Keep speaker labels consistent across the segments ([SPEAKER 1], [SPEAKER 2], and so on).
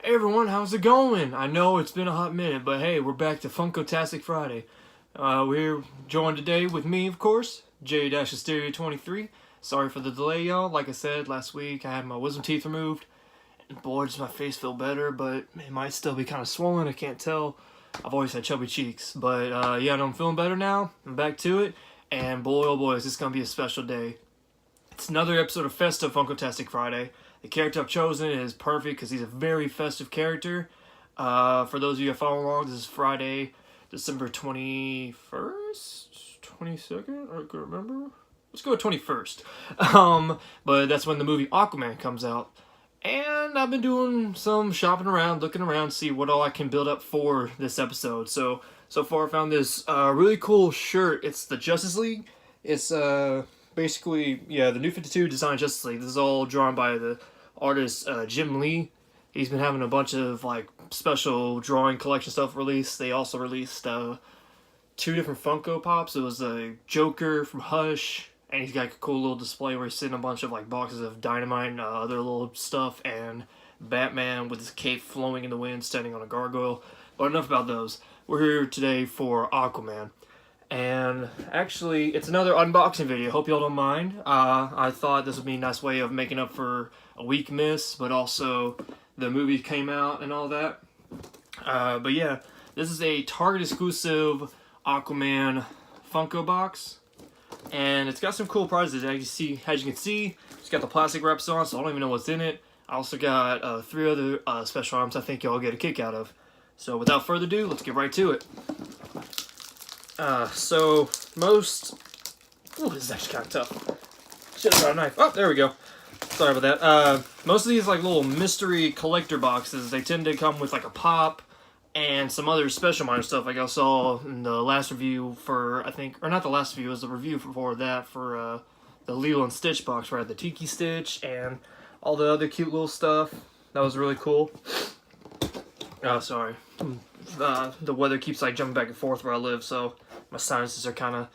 [SPEAKER 1] Hey everyone, how's it going? I know it's been a hot minute, but hey, we're back to Funkotastic Friday. We're joined today with me, of course, J-Hysteria 23. Sorry for the delay, y'all. Like I said, last week I had my wisdom teeth removed. And boy, does my face feel better, but it might still be kind of swollen. I can't tell. I've always had chubby cheeks. But yeah, no, I'm feeling better now. I'm back to it. And boy, oh boy, is this going to be a special day. It's another episode of Festive Funkotastic Friday. The character I've chosen is perfect because he's a very festive character. For those of you that follow along, this is Friday, December 21st? 22nd? I can remember. Let's go with 21st. But that's when the movie Aquaman comes out. And I've been doing some shopping around, looking around, see what all I can build up for this episode. So far I found this really cool shirt. It's the Justice League. It's basically, yeah, the New 52 Design Justice League. This is all drawn by the artist Jim Lee. He's been having a bunch of like special drawing collection stuff released. They also released two different Funko Pops. It was a Joker from Hush, and he's got a cool little display where he's sitting a bunch of like boxes of dynamite and other little stuff, and Batman with his cape flowing in the wind standing on a gargoyle. But enough about those. We're here today for Aquaman. And actually, it's another unboxing video. Hope y'all don't mind. I thought this would be a nice way of making up for a week miss, but also the movie came out and all that. But yeah, this is a Target exclusive Aquaman Funko box, and it's got some cool prizes. As you can see, it's got the plastic wraps on, so I don't even know what's in it. I also got 3 other special items I think y'all get a kick out of. So without further ado, let's get right to it. So most... Ooh, this is actually kind of tough. Should've got a knife. Oh, there we go. Sorry about that. Most of these, like, little mystery collector boxes, they tend to come with, like, a pop and some other special minor stuff, like I saw in the last review for, I think... Or not the last review, it was the review before that for, the Lilo and Stitch box, right? The Tiki Stitch and all the other cute little stuff. That was really cool. Oh, sorry. The weather keeps, like, jumping back and forth where I live, so... My sinuses are kind of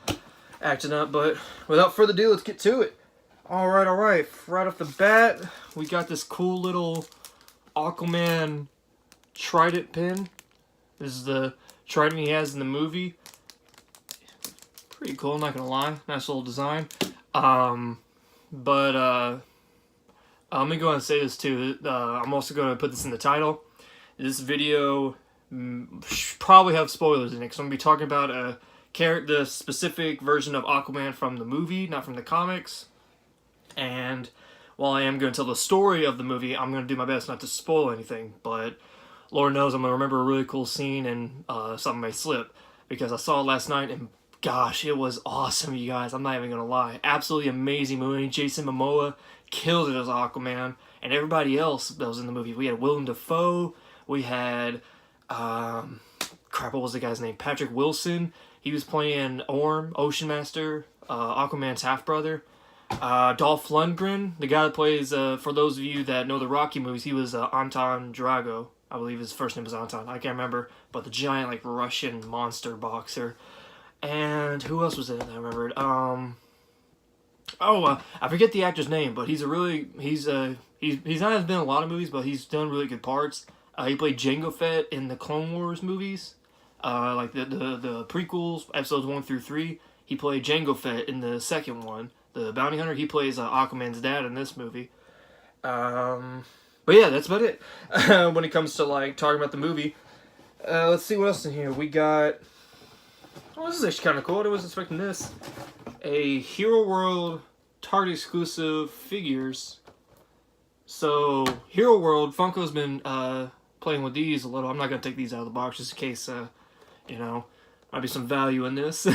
[SPEAKER 1] acting up, but without further ado, let's get to it. Alright. Right off the bat, we got this cool little Aquaman trident pin. This is the trident he has in the movie. Pretty cool, not gonna lie. Nice little design. Let me go ahead and say this too. I'm also going to put this in the title. This video probably have spoilers in it, because I'm going to be talking about the specific version of Aquaman from the movie, not from the comics. And while I am going to tell the story of the movie, I'm going to do my best not to spoil anything. But Lord knows I'm going to remember a really cool scene, and something may slip, because I saw it last night, and gosh, it was awesome, you guys. I'm not even going to lie. Absolutely amazing movie. Jason Momoa killed it as Aquaman, and everybody else that was in the movie. We had Willem Dafoe. We had... what was the guy's name? Patrick Wilson. He was playing Orm, Ocean Master, Aquaman's half-brother. Dolph Lundgren, the guy that plays, for those of you that know the Rocky movies, he was Anton Drago. I believe his first name was Anton. I can't remember. But the giant, like, Russian monster boxer. And who else was in it that I remembered? I forget the actor's name, but he's not been in a lot of movies, but he's done really good parts. He played Jango Fett in the Clone Wars movies. Like the prequels, episodes 1 through 3, he played Jango Fett in the second one. The bounty hunter, he plays Aquaman's dad in this movie. But yeah, that's about it. When it comes to like talking about the movie, let's see what else in here. We got... Oh, this is actually kind of cool. I wasn't expecting this. A Hero World Target exclusive figures. So, Hero World, Funko's been playing with these a little. I'm not going to take these out of the box just in case... might be some value in this.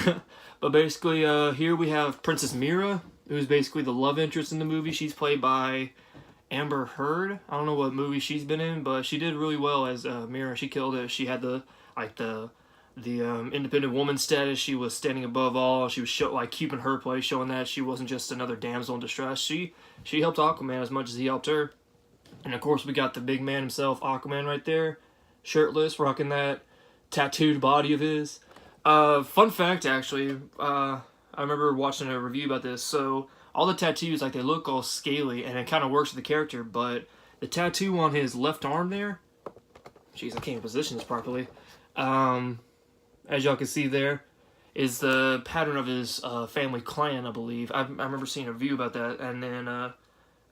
[SPEAKER 1] But basically, here we have Princess Mira, who's basically the love interest in the movie. She's played by Amber Heard. I don't know what movie she's been in, but she did really well as Mira. She killed it. She had the independent woman status. She was standing above all. She was keeping her place, showing that she wasn't just another damsel in distress. She helped Aquaman as much as he helped her. And of course, we got the big man himself, Aquaman, right there, shirtless, rocking that tattooed body of his. Fun fact, actually, I remember watching a review about this. So all the tattoos, like, they look all scaly, and it kind of works with the character, but the tattoo on his left arm there, Jeez, I can't even position this properly. As y'all can see there, is the pattern of his family clan, I believe. I remember seeing a review about that, and then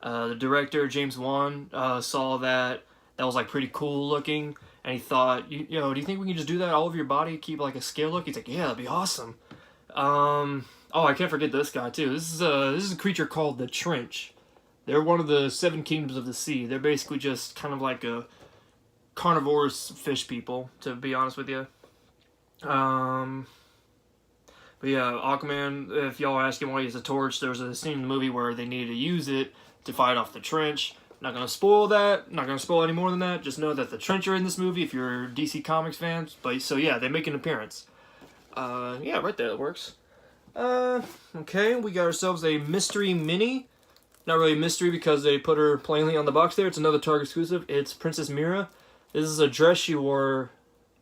[SPEAKER 1] the director, James Wan, saw that was like pretty cool looking, and he thought, you know, do you think we can just do that all over your body, keep like a scale look? He's like, yeah, that'd be awesome. Oh, I can't forget this guy too. This is a creature called the Trench. They're one of the 7 kingdoms of the sea. They're basically just kind of like a carnivorous fish people, to be honest with you. But yeah, Aquaman, if y'all are asking why he has a torch, there's a scene in the movie where they needed to use it to fight off the Trench. Not gonna spoil that, not gonna spoil any more than that. Just know that the Trench are in this movie if you're DC Comics fans. But so yeah, they make an appearance. Yeah, right there, it works. Okay, we got ourselves a mystery mini. Not really a mystery because they put her plainly on the box there. It's another Target exclusive. It's Princess Mira. This is a dress she wore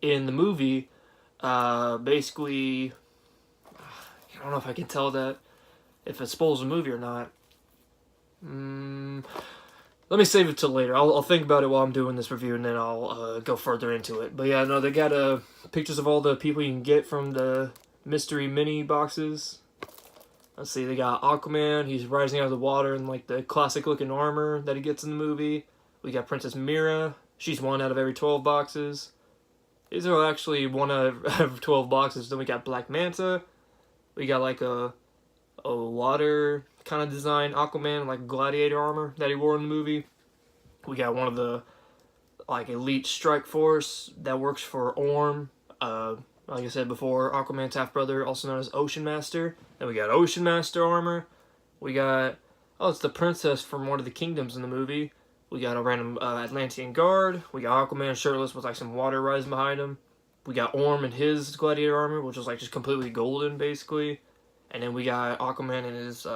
[SPEAKER 1] in the movie. Basically, I don't know if I can tell that if it spoils the movie or not. Let me save it till later. I'll think about it while I'm doing this review, and then I'll go further into it. But yeah, no, they got pictures of all the people you can get from the mystery mini boxes. Let's see, they got Aquaman. He's rising out of the water in like the classic looking armor that he gets in the movie. We got Princess Mira. She's 1 out of every 12 boxes. These are actually 1 out of 12 boxes. Then we got Black Manta. We got like a water kind of design Aquaman, like gladiator armor that he wore in the movie. We got one of the like elite strike force that works for Orm. Like I said before, Aquaman's half brother, also known as Ocean Master. Then we got Ocean Master armor. We got it's the princess from one of the kingdoms in the movie. We got a random Atlantean guard. We got Aquaman shirtless with like some water rising behind him. We got Orm in his gladiator armor, which was like just completely golden, basically. And then we got Aquaman in his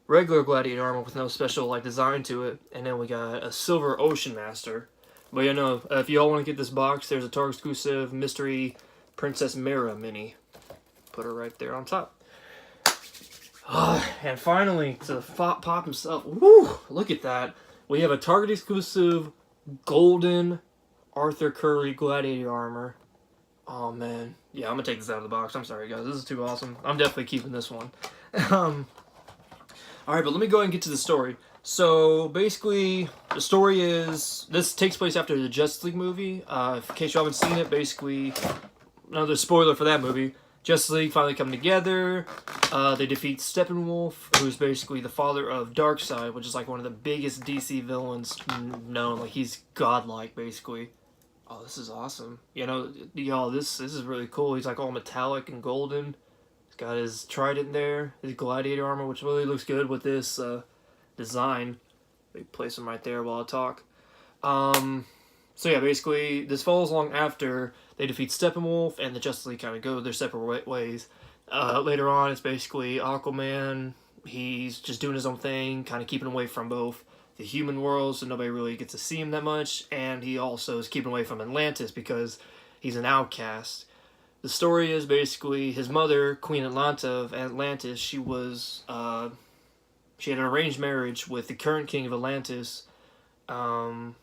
[SPEAKER 1] regular gladiator armor with no special like design to it. And then we got a silver Ocean Master. But you know, if you all want to get this box, there's a Target exclusive mystery Princess Mira mini. Put her right there on top. And finally, to the pop himself. Woo! Look at that. We have a Target exclusive golden Arthur Curry gladiator armor. Oh man. Yeah, I'm gonna take this out of the box. I'm sorry guys, this is too awesome. I'm definitely keeping this one. Alright, but let me go ahead and get to the story. So basically, the story is, this takes place after the Justice League movie. In case you haven't seen it, basically, another spoiler for that movie. Justice League finally come together. They defeat Steppenwolf, who's basically the father of Darkseid, which is like one of the biggest DC villains known. Like, he's godlike, basically. Oh, this is awesome. You know, y'all, this is really cool. He's like all metallic and golden. He's got his trident there, his gladiator armor, which really looks good with this design. They place him right there while I talk. So yeah, basically, this follows along after they defeat Steppenwolf and the Justice League kind of go their separate ways. Later on, it's basically Aquaman. He's just doing his own thing, kind of keeping away from both the human world, so nobody really gets to see him that much, and he also is keeping away from Atlantis because he's an outcast. The story is basically his mother, Queen Atlanta of Atlantis. She was she had an arranged marriage with the current king of Atlantis to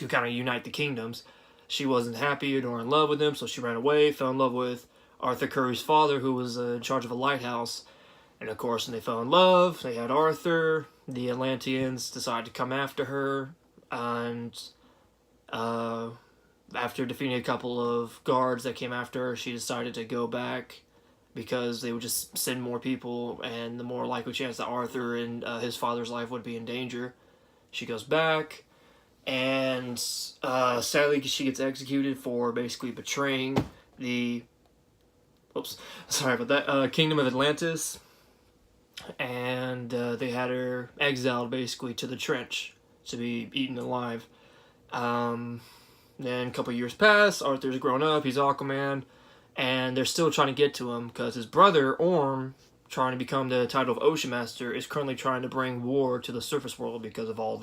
[SPEAKER 1] kind of unite the kingdoms. She wasn't happy nor in love with him, so she ran away, fell in love with Arthur Curry's father, who was in charge of a lighthouse. And of course, when they fell in love, they had Arthur. The Atlanteans decided to come after her, and after defeating a couple of guards that came after her, she decided to go back because they would just send more people, and the more likely chance that Arthur and his father's life would be in danger. She goes back, and sadly she gets executed for basically betraying the Kingdom of Atlantis, and they had her exiled basically to the Trench to be eaten alive. Then a couple years pass, Arthur's grown up, he's Aquaman, and they're still trying to get to him because his brother Orm, trying to become the title of Ocean Master, is currently trying to bring war to the surface world because of all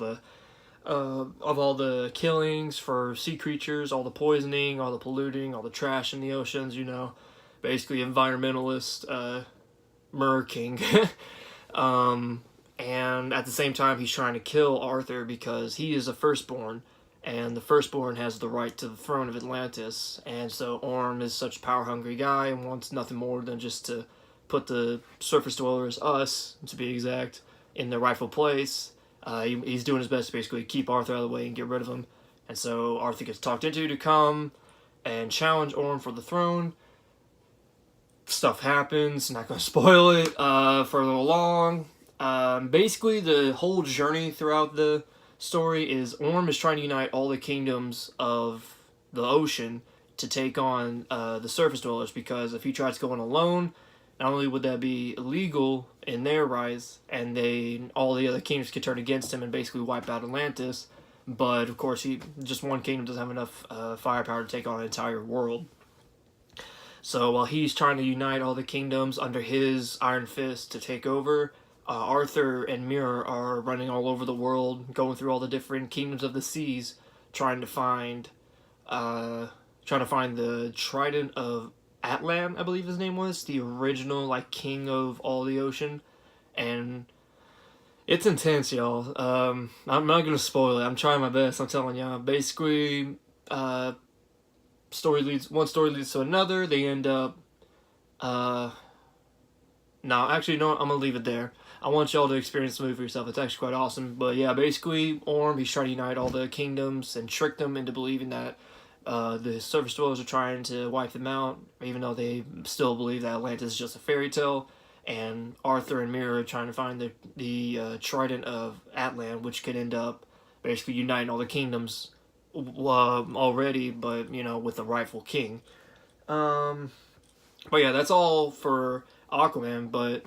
[SPEAKER 1] the killings for sea creatures, all the poisoning, all the polluting, all the trash in the oceans, you know. Basically environmentalist King. And at the same time he's trying to kill Arthur because he is a firstborn, and the firstborn has the right to the throne of Atlantis. And so Orm is such a power-hungry guy and wants nothing more than just to put the surface dwellers, us to be exact, in their rightful place. He's doing his best to basically keep Arthur out of the way and get rid of him. And so Arthur gets talked into to come and challenge Orm for the throne. Stuff happens, not going to spoil it further along. Basically, the whole journey throughout the story is Orm is trying to unite all the kingdoms of the ocean to take on the surface dwellers, because if he tries to go on alone, not only would that be illegal in their eyes, and all the other kingdoms could turn against him and basically wipe out Atlantis, but of course just one kingdom doesn't have enough firepower to take on an entire world. So while he's trying to unite all the kingdoms under his iron fist to take over, Arthur and Mira are running all over the world, going through all the different kingdoms of the seas, trying to find the Trident of Atlan, I believe his name was, the original like king of all the ocean. And it's intense, y'all. I'm not gonna spoil it. I'm trying my best. I'm telling y'all. Basically, one story leads to another. They end up. No, actually, no. I'm gonna leave it there. I want y'all to experience the movie for yourself. It's actually quite awesome. But yeah, basically, Orm, he's trying to unite all the kingdoms and trick them into believing that the surface dwellers are trying to wipe them out, even though they still believe that Atlantis is just a fairy tale. And Arthur and Mira are trying to find the Trident of Atlan, which could end up basically uniting all the kingdoms already, but, you know, with the rightful king. But yeah, that's all for Aquaman, but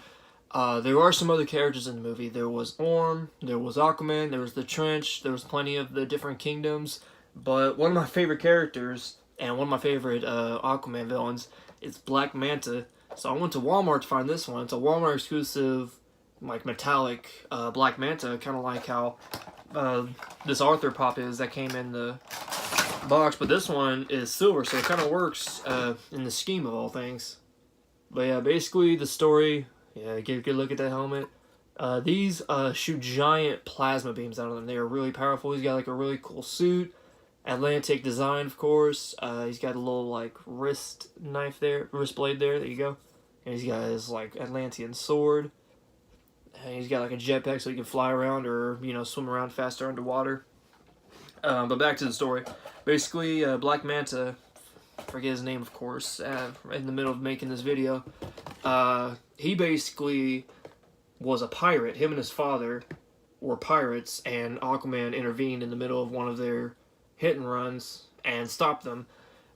[SPEAKER 1] there are some other characters in the movie. There was Orm, there was Aquaman, there was the Trench, there was plenty of the different kingdoms, but one of my favorite characters, and one of my favorite Aquaman villains, is Black Manta. So I went to Walmart to find this one. It's a Walmart exclusive, like, metallic Black Manta, kind of like how this Arthur pop is that came in the box, but this one is silver, so it kind of works in the scheme of all things. But yeah, basically the story, yeah, get a good look at that helmet. These shoot giant plasma beams out of them. They are really powerful. He's got like a really cool suit. Atlantic design, of course. He's got a little like wrist blade there. There you go. And he's got his like Atlantean sword. And he's got like a jetpack so he can fly around or, you know, swim around faster underwater. But back to the story. Basically, Black Manta, forget his name, of course, in the middle of making this video, he basically was a pirate. Him and his father were pirates, and Aquaman intervened in the middle of one of their hit and runs and stopped them.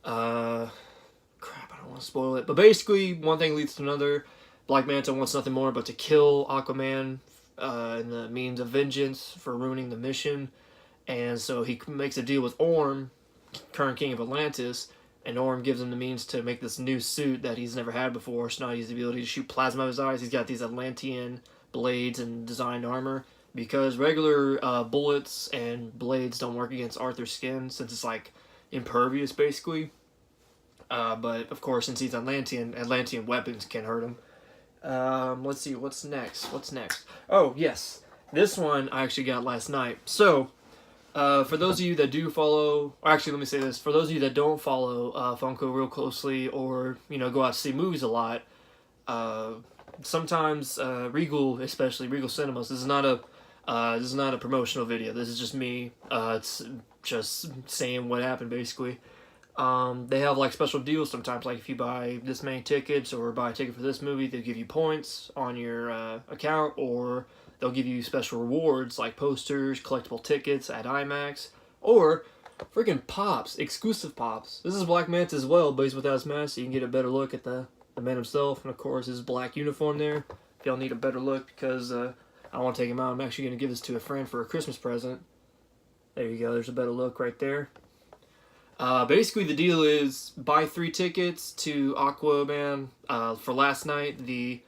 [SPEAKER 1] Crap, I don't want to spoil it. But basically, one thing leads to another. Black Manta wants nothing more but to kill Aquaman in the means of vengeance for ruining the mission. And so he makes a deal with Orm, current king of Atlantis, and Orm gives him the means to make this new suit that he's never had before. So now he has the ability to shoot plasma out of his eyes. He's got these Atlantean blades and designed armor, because regular bullets and blades don't work against Arthur's skin, since it's like impervious basically. But of course, since he's Atlantean weapons can hurt him. Let's see, what's next? Oh, yes. This one I actually got last night. So, for those of you that do follow, or actually let me say this, for those of you that don't follow Funko real closely, or, you know, go out to see movies a lot, sometimes Regal, especially Regal Cinemas, this is not a promotional video. This is just me. It's just saying what happened basically. They have like special deals sometimes, like if you buy this many tickets or buy a ticket for this movie, they'll give you points on your account, or they'll give you special rewards like posters, collectible tickets at IMAX, or freaking pops, exclusive pops. This is Black Manta as well, but he's without his mask, so you can get a better look at the man himself, and of course his black uniform there. If y'all need a better look, because I don't want to take him out. I'm actually going to give this to a friend for a Christmas present. There you go, there's a better look right there. Basically the deal is buy 3 tickets to Aquaman for last night, the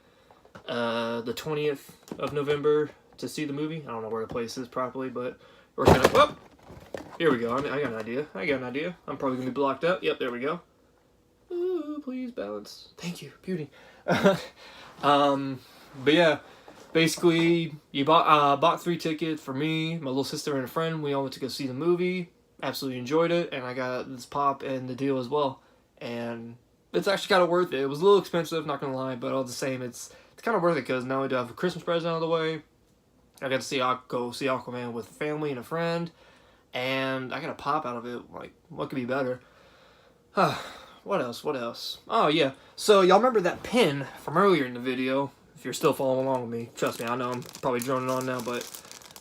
[SPEAKER 1] 20th of November, to see the movie. I don't know where the place is properly, but we're gonna, oh, here we go. I got an idea. I'm probably gonna be blocked up. Yep, there we go. Ooh, please balance. Thank you, beauty. But yeah, basically you bought 3 tickets for me, my little sister, and a friend. We all went to go see the movie. absolutely enjoyed it, and I got this pop and the deal as well. And it's actually kind of worth it. It was a little expensive, not gonna lie, but all the same, it's kind of worth it because now I do have a Christmas present out of the way. I got to go see Aquaman with family and a friend, and I got a pop out of it. Like, what could be better? What else? What else? Oh yeah. So y'all remember that pin from earlier in the video? If you're still following along with me, trust me, I know I'm probably droning on now, but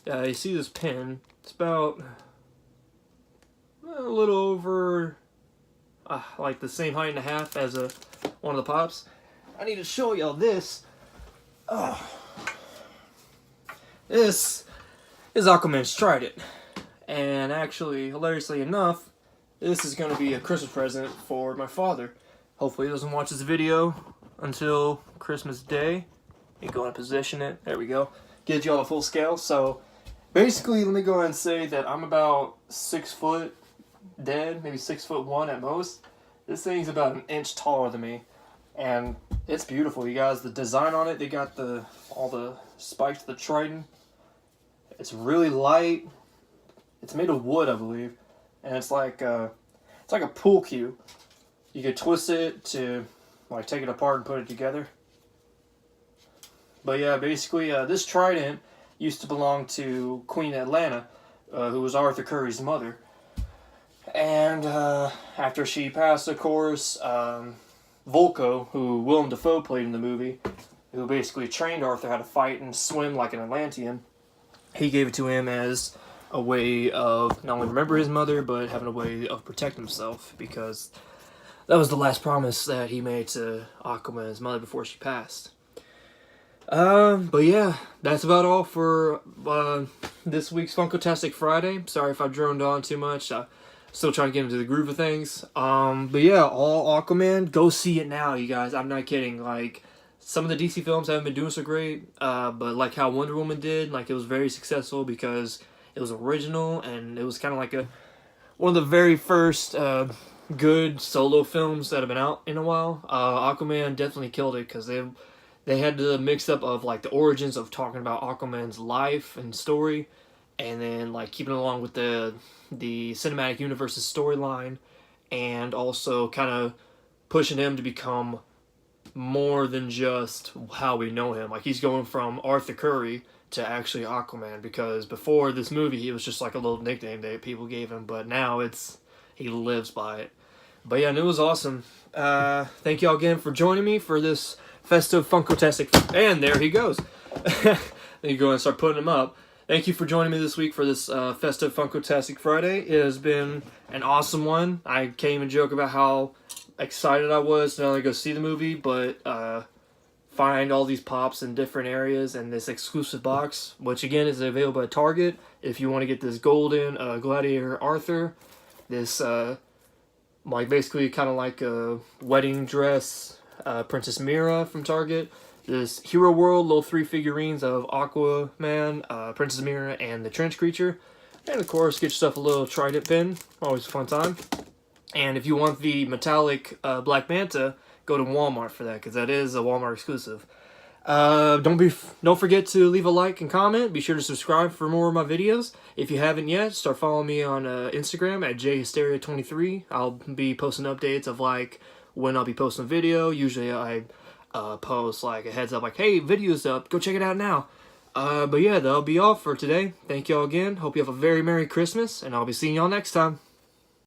[SPEAKER 1] you see this pin? It's about a little over like the same height and a half as one of the pops. I need to show y'all this. Oh, this is Aquaman's Trident, and actually, hilariously enough, this is going to be a Christmas present for my father. Hopefully he doesn't watch this video until Christmas Day. You go and position it. There we go. Gives y'all a full scale. So basically, let me go ahead and say that I'm about 6 foot dead, maybe 6'1" at most. This thing's about an inch taller than me, and it's beautiful, you guys. The design on it, they got all the spikes to the trident. It's really light. It's made of wood, I believe, and it's like a pool cue. You could twist it to like take it apart and put it together. But yeah, basically, this trident used to belong to Queen Atlanta, who was Arthur Curry's mother. And after she passed, of course, Volko, who Willem Dafoe played in the movie, who basically trained Arthur how to fight and swim like an Atlantean, he gave it to him as a way of not only remember his mother, but having a way of protecting himself, because that was the last promise that he made to Aquaman's mother before she passed. But yeah, that's about all for this week's Funkotastic Friday. Sorry if I droned on too much. Still trying to get into the groove of things. But yeah, all Aquaman, go see it now, you guys. I'm not kidding. Like, some of the DC films haven't been doing so great, but like how Wonder Woman did, like, it was very successful because it was original, and it was kind of like one of the very first good solo films that have been out in a while. Aquaman definitely killed it because they had the mix up of like the origins of talking about Aquaman's life and story, and then like keeping along with the cinematic universe's storyline, and also kind of pushing him to become more than just how we know him. Like, he's going from Arthur Curry to actually Aquaman, because before this movie he was just like a little nickname that people gave him, but now he lives by it. But yeah, and it was awesome. Thank y'all again for joining me for this Festive Funkotastic, and there he goes. Then you go and start putting him up. Thank you for joining me this week for this Festive Funkotastic Friday. It has been an awesome one. I can't even joke about how excited I was to not only go see the movie, but find all these pops in different areas and this exclusive box, which again is available at Target. If you want to get this golden Gladiator Arthur, this like basically kind of like a wedding dress Princess Mira from Target, this Hero World little 3 figurines of Aquaman, Princess Mira, and the Trench Creature, and of course get yourself a little Trident pin, always a fun time. And if you want the metallic Black Manta, go to Walmart for that, because that is a Walmart exclusive. Don't forget to leave a like and comment. Be sure to subscribe for more of my videos. If you haven't yet, start following me on Instagram at J-Hysteria23. I'll be posting updates of like when I'll be posting a video. Usually I post like a heads up like, hey, video's up, go check it out now. But yeah, that'll be all for today. Thank y'all again. Hope you have a very Merry Christmas, and I'll be seeing y'all next time.